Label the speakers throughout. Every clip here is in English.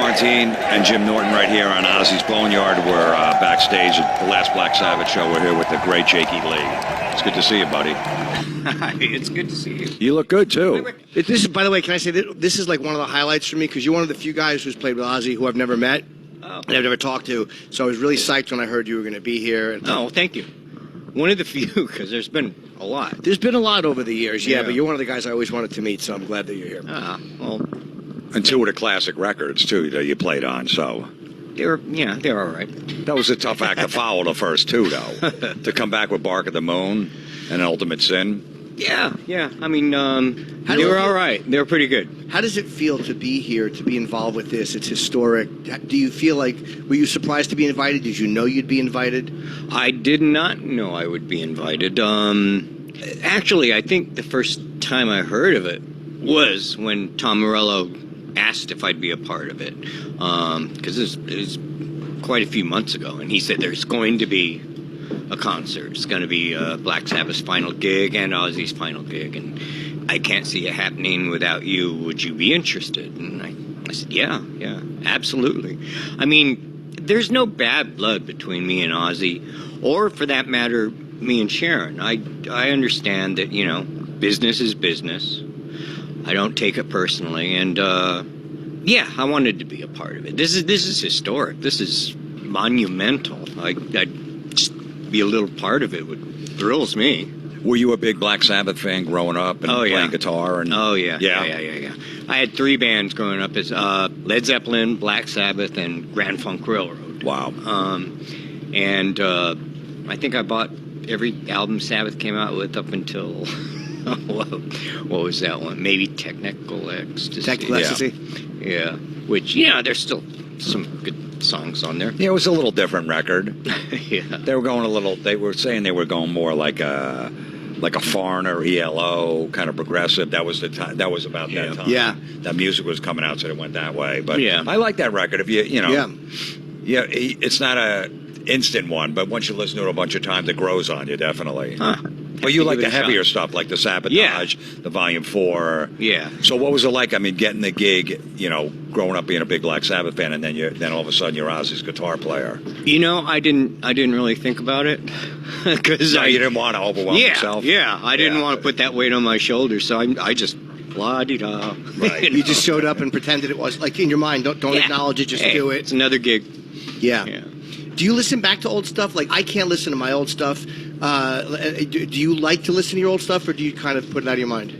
Speaker 1: Martine and Jim Norton right here on Ozzy's Boneyard. We're backstage at the last Black Sabbath show. We're here with the great Jakey Lee. It's good to see you, buddy.
Speaker 2: It's good to see you.
Speaker 1: You look good, too.
Speaker 3: This is, by the way, can I say this is like one of the highlights for me because you're one of the few guys who's played with Ozzy who I've never met and I've never talked to. So I was really psyched when I heard you were going to be here. And,
Speaker 2: oh, thank you. One of the few, because there's been a lot.
Speaker 3: There's been a lot over the years, yeah, but you're one of the guys I always wanted to meet, so I'm glad that you're here.
Speaker 2: Well,
Speaker 1: and two of the classic records, too, that you played on, so...
Speaker 2: they're all right.
Speaker 1: That was a tough act to follow the first two, though. To come back with Bark at the Moon and Ultimate Sin.
Speaker 2: Yeah. I mean, they were all right. They were pretty good.
Speaker 3: How does it feel to be here, to be involved with this? It's historic. Do you feel like, were you surprised to be invited? Did you know you'd be invited?
Speaker 2: I did not know I would be invited. Actually, I think the first time I heard of it was when Tom Morello asked if I'd be a part of it. Because it was quite a few months ago, and he said there's going to be a concert. It's going to be Black Sabbath's final gig and Ozzy's final gig, and I can't see it happening without you. Would you be interested? And I said, yeah, absolutely. I mean, there's no bad blood between me and Ozzy, or for that matter, me and Sharon. I understand that, business is business. I don't take it personally, and yeah, I wanted to be a part of it. This is historic. This is monumental. I'd just be a little part of it. Thrills me.
Speaker 1: Were you a big Black Sabbath fan growing up and playing guitar? And
Speaker 2: Yeah. I had three bands growing up: as Led Zeppelin, Black Sabbath, and Grand Funk Railroad.
Speaker 1: Wow.
Speaker 2: And I think I bought every album Sabbath came out with up until what was that one? Maybe Technical Ecstasy.
Speaker 3: Technical Ecstasy.
Speaker 2: Yeah. Which there's still some good songs on there.
Speaker 1: Yeah, it was a little different record.
Speaker 2: Yeah.
Speaker 1: They were saying they were going more like a Foreigner, ELO, kind of progressive. That was the time. That was about that time.
Speaker 3: Yeah.
Speaker 1: That music was coming out, so it went that way. But
Speaker 2: yeah,
Speaker 1: I like that record. If it's not a instant one, but once you listen to it a bunch of times, it grows on you, definitely.
Speaker 2: Huh.
Speaker 1: But you like the heavier stuff, like the Sabotage, the Volume 4.
Speaker 2: Yeah.
Speaker 1: So what was it like? I mean, getting the gig, growing up being a big Black Sabbath fan, and then all of a sudden you're Ozzy's guitar player.
Speaker 2: I didn't really think about it because
Speaker 1: you didn't want to overwhelm yourself.
Speaker 2: Yeah, I didn't want to put that weight on my shoulders, so I just la-di-da.
Speaker 3: Right. You just showed up and pretended it was like in your mind. Don't acknowledge it. Just do it.
Speaker 2: It's another gig.
Speaker 3: Yeah. Do you listen back to old stuff? Like, I can't listen to my old stuff. Do you like to listen to your old stuff, or do you kind of put it out of your mind?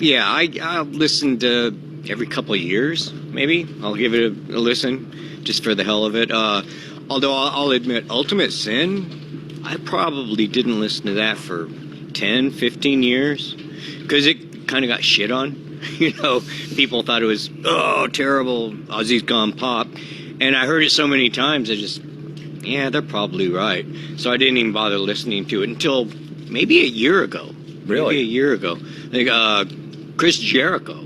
Speaker 2: Yeah, I'll listen to every couple of years, maybe. I'll give it a listen, just for the hell of it. Although I'll admit, Ultimate Sin, I probably didn't listen to that for 10, 15 years, because it kind of got shit on. People thought it was, terrible, Ozzy's gone pop. And I heard it so many times, they're probably right. So I didn't even bother listening to it until maybe a year ago.
Speaker 1: Really?
Speaker 2: Maybe a year ago. Chris Jericho,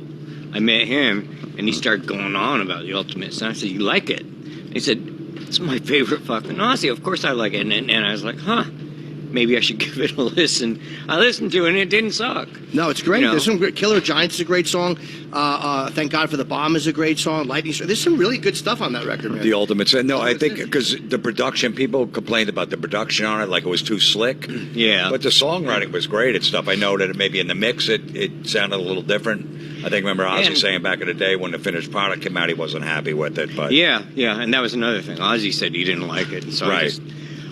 Speaker 2: I met him, and he started going on about the Ultimate Sin. I said, you like it? He said, it's my favorite fucking Ozzy. Of course I like it. And I was like, maybe I should give it a listen. I listened to it, and it didn't suck.
Speaker 3: No, it's great. There's some great. Killer Giants is a great song. Thank God for the Bomb is a great song. Lightning Strike. There's some really good stuff on that record, man.
Speaker 1: The Ultimate Sin. No, I think because the production, people complained about the production on it, like it was too slick.
Speaker 2: Yeah.
Speaker 1: But the songwriting was great and stuff. I know that maybe in the mix it sounded a little different. I think remember Ozzy saying back in the day when the finished product came out, he wasn't happy with it. But
Speaker 2: yeah, and that was another thing. Ozzy said he didn't like it, so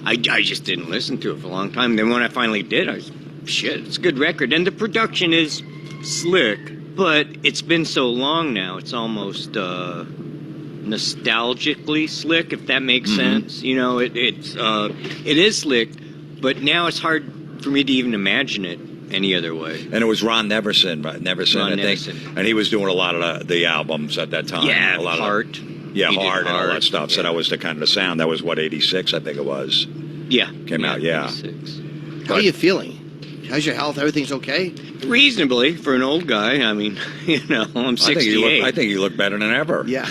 Speaker 2: I just didn't listen to it for a long time. Then when I finally did, I was, shit, it's a good record. And the production is slick, but it's been so long now, it's almost nostalgically slick, if that makes sense. It is slick, but now it's hard for me to even imagine it any other way.
Speaker 1: And it was Ron Neverson, I think. And he was doing a lot of the albums at that time.
Speaker 2: Yeah,
Speaker 1: a lot
Speaker 2: Heart.
Speaker 1: Yeah, Hard and all that stuff. So that was the kind of the sound. That was, 86, I think it was.
Speaker 2: Yeah.
Speaker 1: Came out,
Speaker 2: 86.
Speaker 3: How are you feeling? How's your health? Everything's okay?
Speaker 2: Reasonably, for an old guy. I mean, I'm 68.
Speaker 1: I think you look better than ever.
Speaker 3: Yeah.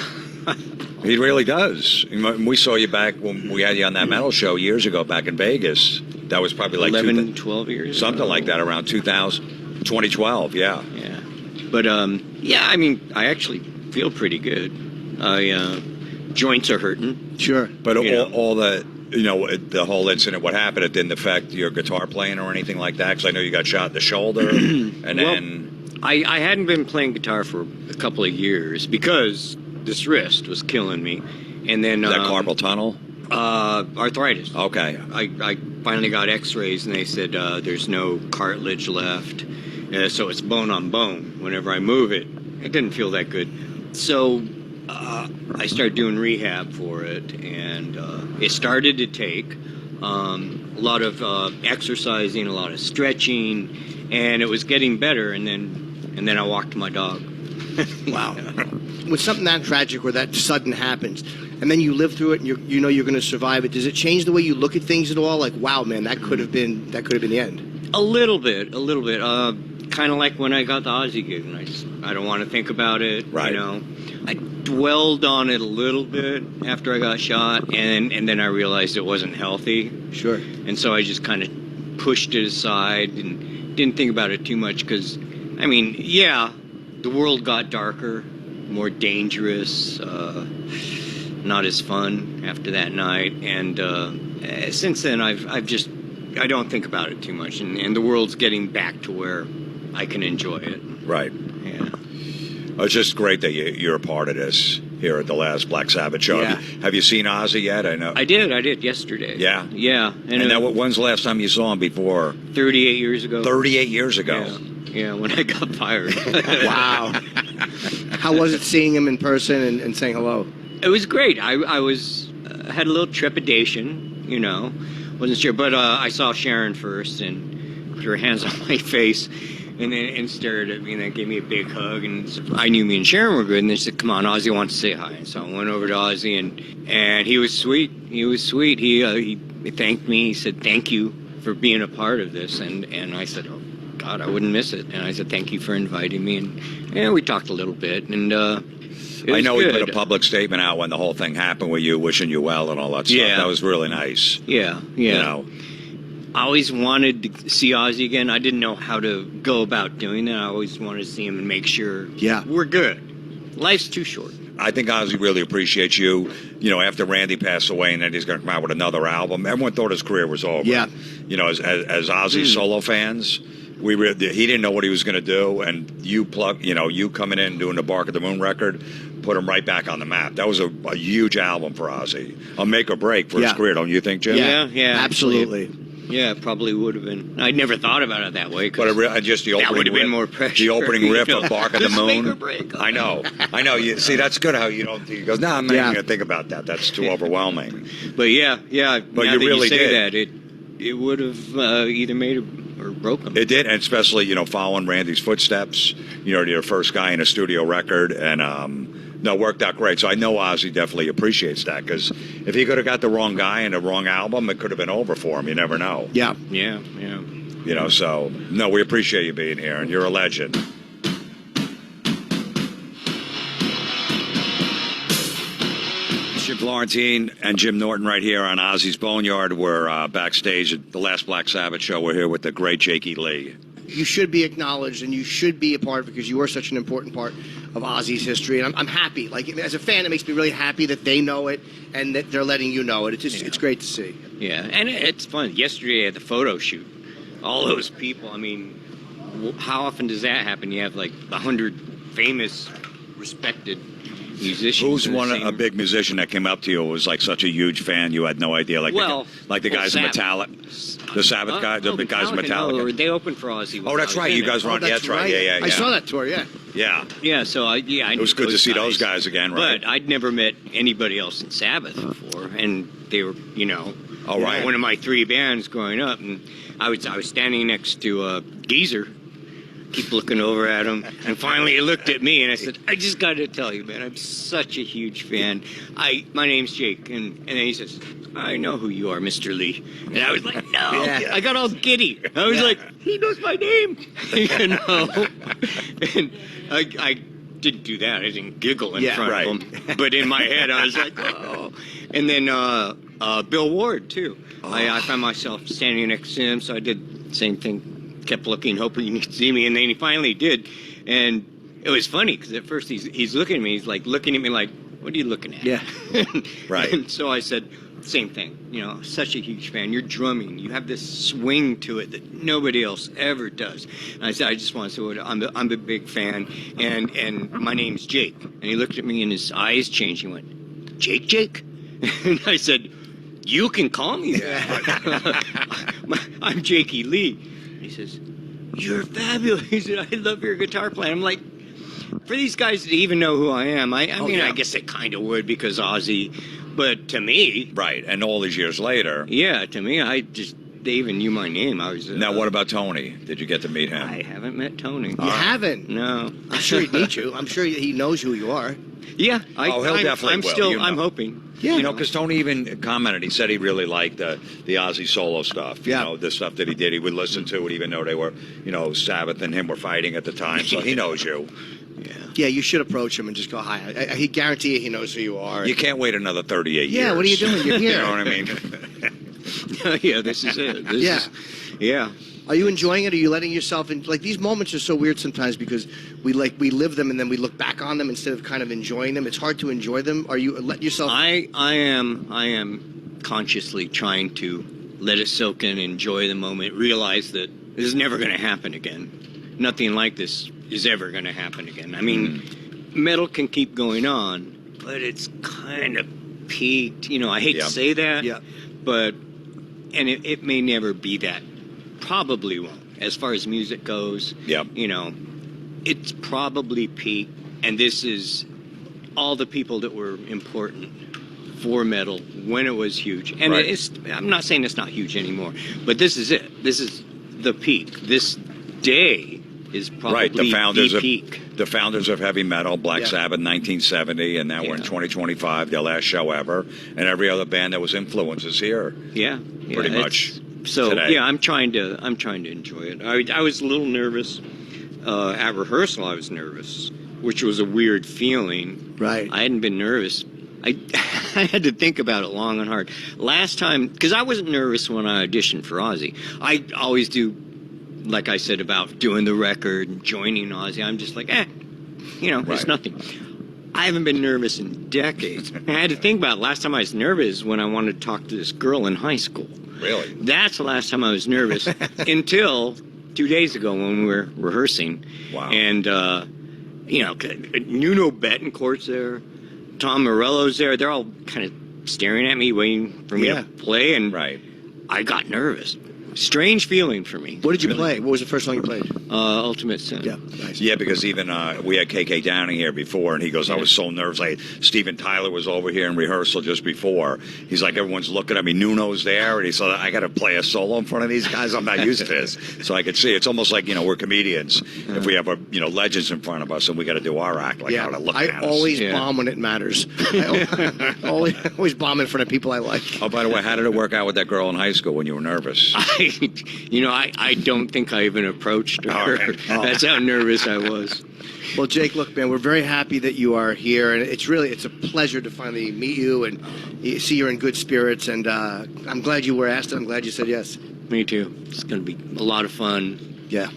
Speaker 1: He really does. We saw you back when we had you on that metal show years ago back in Vegas. That was probably like
Speaker 2: 11, 12 years
Speaker 1: something
Speaker 2: ago.
Speaker 1: like that, around 2012, yeah.
Speaker 2: Yeah. But, I mean, I actually feel pretty good. Joints are hurting.
Speaker 3: Sure.
Speaker 1: But
Speaker 2: You know.
Speaker 1: all the, the whole incident, what happened, it didn't affect your guitar playing or anything like that? Because I know you got shot in the shoulder, and then...
Speaker 2: I hadn't been playing guitar for a couple of years because this wrist was killing me. And then...
Speaker 1: Is that carpal tunnel?
Speaker 2: Arthritis.
Speaker 1: Okay.
Speaker 2: I finally got x-rays and they said there's no cartilage left. So it's bone on bone. Whenever I move it, it didn't feel that good. So I started doing rehab for it, and it started to take a lot of exercising, a lot of stretching, and it was getting better. And then I walked my dog.
Speaker 3: Wow. When something that tragic or that sudden happens, and then you live through it, and you know you're going to survive it, does it change the way you look at things at all? Like, wow, man, that could have been the end.
Speaker 2: A little bit. Kind of like when I got the Ozzy gig, and I don't want to think about it.
Speaker 1: Right.
Speaker 2: I dwelled on it a little bit after I got shot, and then I realized it wasn't healthy.
Speaker 3: Sure.
Speaker 2: And so I just kind of pushed it aside and didn't think about it too much because, the world got darker, more dangerous, not as fun after that night. And since then, I don't think about it too much, and the world's getting back to where I can enjoy it.
Speaker 1: Right.
Speaker 2: Yeah.
Speaker 1: It's just great that you're a part of this here at the last Black Sabbath show.
Speaker 3: Yeah.
Speaker 1: Have you seen Ozzy yet? I know.
Speaker 2: I did yesterday.
Speaker 1: Yeah?
Speaker 2: Yeah.
Speaker 1: And now, when's the last time you saw him before?
Speaker 2: 38 years ago.
Speaker 1: 38 years ago.
Speaker 2: Yeah, when I got fired.
Speaker 3: Wow. How was it seeing him in person and saying hello?
Speaker 2: It was great. I was had a little trepidation, wasn't sure, but I saw Sharon first and put her hands on my face and stared at me and then gave me a big hug, and I knew me and Sharon were good, and they said, "Come on, Ozzy wants to say hi." And so I went over to Ozzy and he was sweet. He thanked me. He said, "Thank you for being a part of this," and I said, "Oh God, I wouldn't miss it." And I said, "Thank you for inviting me," and we talked a little bit, and
Speaker 1: I know he put a public statement out when the whole thing happened with you, wishing you well and all that stuff.
Speaker 2: Yeah.
Speaker 1: That was really nice.
Speaker 2: Yeah. I always wanted to see Ozzy again. I didn't know how to go about doing that. I always wanted to see him and make sure we're good. Life's too short.
Speaker 1: I think Ozzy really appreciates you. After Randy passed away and then he's going to come out with another album, everyone thought his career was over.
Speaker 3: Yeah.
Speaker 1: As Ozzy solo fans, he didn't know what he was going to do, and you coming in and doing the Bark of the Moon record put him right back on the map. That was a huge album for Ozzy, a make or break for his career, don't you think, Jim?
Speaker 2: Yeah,
Speaker 3: Absolutely.
Speaker 2: Yeah, it probably would have been. I'd never thought about it that way.
Speaker 1: But just the opening
Speaker 2: that would have been
Speaker 1: riff,
Speaker 2: more pressure.
Speaker 1: The opening riff of Bark of the Moon.
Speaker 2: Make or break.
Speaker 1: I know. You see, that's good how you don't. He goes, "No, I'm not even going to think about that. That's too overwhelming."
Speaker 2: But yeah.
Speaker 1: But
Speaker 2: now
Speaker 1: you
Speaker 2: that
Speaker 1: really
Speaker 2: say
Speaker 1: did.
Speaker 2: That, it would have either made or broke him.
Speaker 1: It did, and especially following Randy's footsteps. You're the first guy in a studio record, and it worked out great. So I know Ozzy definitely appreciates that, because if he could have got the wrong guy and the wrong album, it could have been over for him. You never know.
Speaker 3: Yeah.
Speaker 1: So no, we appreciate you being here, and you're a legend. Jim Florentine and Jim Norton right here on Ozzy's Boneyard. We're backstage at the last Black Sabbath show. We're here with the great Jakey Lee.
Speaker 3: You should be acknowledged, and you should be a part of it, because you are such an important part of Ozzy's history. And I'm happy. Like, as a fan, it makes me really happy that they know it and that they're letting you know it. It's great to see.
Speaker 2: Yeah, and it's fun. Yesterday at the photo shoot, all those people, how often does that happen? You have like 100 famous, respected musicians.
Speaker 1: Who's a big musician that came up to you who was like such a huge fan you had no idea? Like the guys in Metallica, the Sabbath guys, the guys in Metallica.
Speaker 2: No, they opened for Ozzy.
Speaker 1: Oh, that's right. You guys were on. Yeah, that's right. Yeah.
Speaker 3: I saw that tour. Yeah.
Speaker 2: Yeah. So I
Speaker 1: it was good to see those guys again, right?
Speaker 2: But I'd never met anybody else in Sabbath before, and they were,
Speaker 1: all right,
Speaker 2: one of my 3 bands growing up, and I was standing next to Geezer. Keep looking over at him, and finally he looked at me, and I said, "I just got to tell you, man, I'm such a huge fan. My name's Jake," and then he says, "I know who you are, Mr. Lee," and I was like, "No!"
Speaker 3: Yeah.
Speaker 2: I got all giddy. I was like, "He knows my name," And I didn't do that. I didn't giggle in front of him, but in my head I was like, "Oh!" And then Bill Ward too. I found myself standing next to him, so I did the same thing. Kept looking, hoping he could see me, and then he finally did. And it was funny because at first he's looking at me. He's like looking at me like, What are you looking at?
Speaker 3: Yeah.
Speaker 1: Right.
Speaker 2: And so I said, same thing. You know, such a huge fan. You're drumming. You have this swing to it that nobody else ever does. And I said, I just want to say, I'm a big fan, and my name's Jake. And he looked at me, and his eyes changed. He went, Jake? And I said, you can call me that. I'm Jakey Lee. And he says, you're fabulous. He said, I love your guitar playing. I'm like, for these guys to even know who I am, I mean,
Speaker 3: yeah.
Speaker 2: I guess they kind of would because Ozzy, but to me,
Speaker 1: Right. And all these years later.
Speaker 2: yeah, to me, they even knew my name. I was.
Speaker 1: Now, what about Tony? Did you get to meet him?
Speaker 2: I haven't met Tony.
Speaker 3: You haven't?
Speaker 2: No.
Speaker 3: I'm sure he'd meet you. I'm sure he knows who you are.
Speaker 2: Yeah.
Speaker 1: He'll definitely
Speaker 2: I'm
Speaker 1: will,
Speaker 2: still.
Speaker 1: you know.
Speaker 2: I'm hoping.
Speaker 3: Yeah.
Speaker 1: You know, because Tony even commented. He said he really liked the Ozzy solo stuff. You
Speaker 3: Yeah.
Speaker 1: know, the stuff that he did. He would listen to it, even though they were, you know, Sabbath and him were fighting at the time. So he knows you.
Speaker 2: Yeah.
Speaker 3: Yeah, you should approach him and just go hi. He guarantee you he knows who you are.
Speaker 1: You can't wait another 38 years.
Speaker 3: Yeah, what are you doing? You're here.
Speaker 1: You know what I mean?
Speaker 2: Yeah. This is it. Yeah.
Speaker 3: Are you enjoying it? Are you letting yourself in? Like, these moments are so weird sometimes because we live them and then we look back on them instead of kind of enjoying them. It's hard to enjoy them. Are you letting yourself?
Speaker 2: I am consciously trying to let it soak in, enjoy the moment, realize that this is never going to happen again. Nothing like this is ever going to happen again. I mean, metal can keep going on, but it's kind of peaked. You know, I hate
Speaker 1: Yeah.
Speaker 2: to say that,
Speaker 3: Yeah.
Speaker 2: but it may never be that. Probably won't. As far as music goes,
Speaker 1: Yeah.
Speaker 2: you know, it's probably peaked, and this is all the people that were important for metal when it was huge. And
Speaker 1: Right.
Speaker 2: I'm not saying it's not huge anymore, but this is it. This is the peak. This day is probably
Speaker 1: Right, the founders
Speaker 2: the
Speaker 1: of
Speaker 2: peak.
Speaker 1: the founders of heavy metal, Black
Speaker 3: Yeah.
Speaker 1: Sabbath, 1970, and now we're in
Speaker 2: Yeah.
Speaker 1: 2025, their last show ever, and every other band that was influenced is here.
Speaker 2: Yeah,
Speaker 1: Pretty
Speaker 2: it's-
Speaker 1: much
Speaker 2: So
Speaker 1: today.
Speaker 2: yeah, I'm trying to enjoy it. I was a little nervous at rehearsal. I was nervous, which was a weird feeling.
Speaker 3: Right.
Speaker 2: I hadn't been nervous. I I had to think about it long and hard. Last time, because I wasn't nervous when I auditioned for Ozzy. I always do, like I said about doing the record and joining Ozzy. I'm just like, you know,
Speaker 1: Right.
Speaker 2: it's nothing. I haven't been nervous in decades. I had to think about it. Last time I was nervous when I wanted to talk to this girl in high school.
Speaker 1: Really?
Speaker 2: That's the last time I was nervous until 2 days ago when we were rehearsing.
Speaker 1: Wow.
Speaker 2: And, you know, Nuno Betancourt's there, Tom Morello's there. They're all kind of staring at me, waiting for me
Speaker 3: Yeah.
Speaker 2: to play. And
Speaker 1: Right.
Speaker 2: I got nervous. Strange feeling for me.
Speaker 3: What did you play? What was the first song you played?
Speaker 2: Ultimate Sin.
Speaker 3: Yeah, nice.
Speaker 1: Yeah, because even we had KK Downing here before, and he goes, I was so nervous. Like, Steven Tyler was over here in rehearsal just before. He's like, everyone's looking at me. Nuno's there, and he said, I got to play a solo in front of these guys. I'm not used to this. So I could see. It's almost like, you know, we're comedians. If we have, legends in front of us, and we got to do our act, like how to look
Speaker 3: I
Speaker 1: at us.
Speaker 3: always
Speaker 2: Yeah.
Speaker 3: bomb when it matters. I always bomb in front of people I like.
Speaker 1: Oh, by the way, how did it work out with that girl in high school when you were nervous?
Speaker 2: I don't think I even approached her.
Speaker 1: All right.
Speaker 2: That's how nervous I was.
Speaker 3: Well, Jake, look, man, we're very happy that you are here, and it's a pleasure to finally meet you and see you're in good spirits. And I'm glad you were asked, and I'm glad you said yes.
Speaker 2: Me too. It's going to be a lot of fun.
Speaker 3: Yeah.